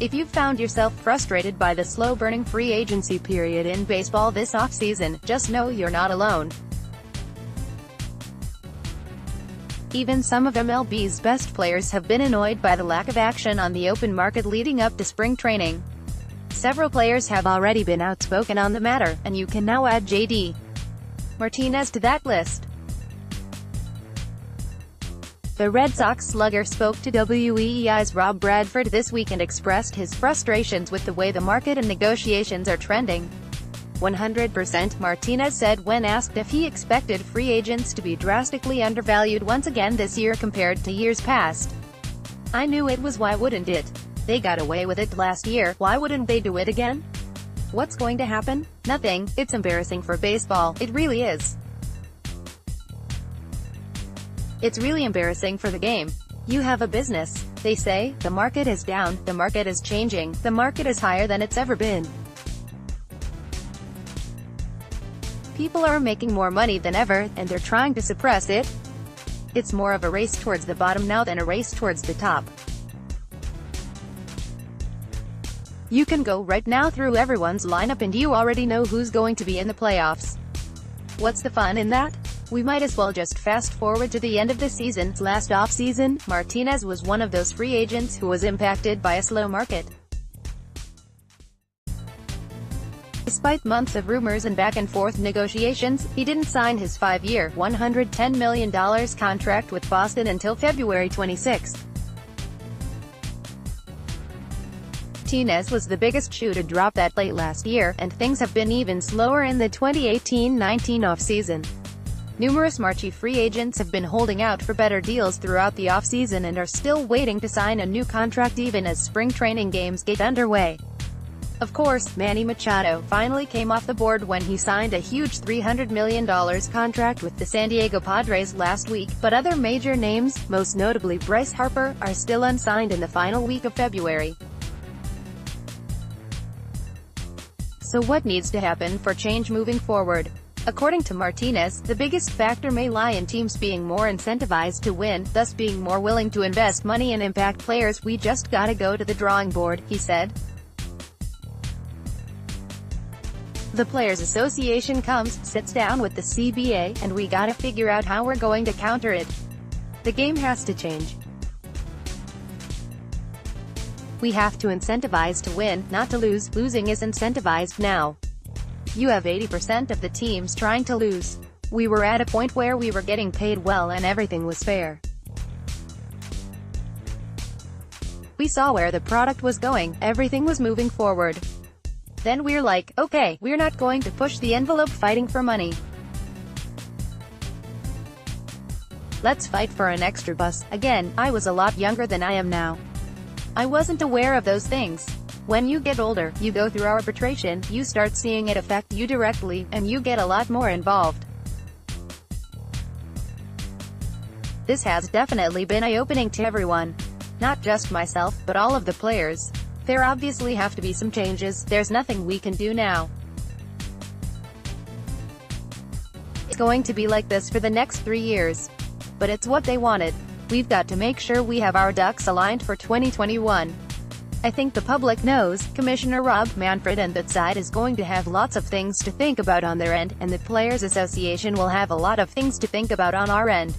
If you've found yourself frustrated by the slow-burning free agency period in baseball this offseason, just know you're not alone. Even some of MLB's best players have been annoyed by the lack of action on the open market leading up to spring training. Several players have already been outspoken on the matter, and you can now add J.D. Martinez to that list. The Red Sox slugger spoke to WEEI's Rob Bradford this week and expressed his frustrations with the way the market and negotiations are trending. 100%, Martinez said when asked if he expected free agents to be drastically undervalued once again this year compared to years past. "I knew it was, why wouldn't it? They got away with it last year, why wouldn't they do it again? What's going to happen? Nothing. It's embarrassing for baseball, it really is. It's really embarrassing for the game. You have a business. They say, the market is down, the market is changing, the market is higher than it's ever been. People are making more money than ever, and they're trying to suppress it. It's more of a race towards the bottom now than a race towards the top. You can go right now through everyone's lineup and you already know who's going to be in the playoffs. What's the fun in that? We might as well just fast forward to the end of the season." Last offseason, Martinez was one of those free agents who was impacted by a slow market. Despite months of rumors and back-and-forth negotiations, he didn't sign his 5-year, $110 million contract with Boston until February 26. Martinez was the biggest shoe to drop that late last year, and things have been even slower in the 2018-19 offseason. Numerous marquee free agents have been holding out for better deals throughout the offseason and are still waiting to sign a new contract even as spring training games get underway. Of course, Manny Machado finally came off the board when he signed a huge $300 million contract with the San Diego Padres last week, but other major names, most notably Bryce Harper, are still unsigned in the final week of February. So what needs to happen for change moving forward? According to Martinez, the biggest factor may lie in teams being more incentivized to win, thus being more willing to invest money in impact players. "We just gotta go to the drawing board," he said. The Players Association comes, sits down with the CBA, and we gotta figure out how we're going to counter it. The game has to change. We have to incentivize to win, not to lose. Losing is incentivized now. You have 80% of the teams trying to lose. We were at a point where we were getting paid well and everything was fair. We saw where the product was going, everything was moving forward. Then we're like, okay, we're not going to push the envelope fighting for money. Let's fight for an extra bus." Again, I was a lot younger than I am now. I wasn't aware of those things. When you get older, you go through arbitration, you start seeing it affect you directly, and you get a lot more involved. This has definitely been eye-opening to everyone. Not just myself, but all of the players. There obviously have to be some changes, there's nothing we can do now. It's going to be like this for the next 3 years. But it's what they wanted. We've got to make sure we have our ducks aligned for 2021. I think the public knows, Commissioner Rob Manfred and that side is going to have lots of things to think about on their end, and the Players Association will have a lot of things to think about on our end.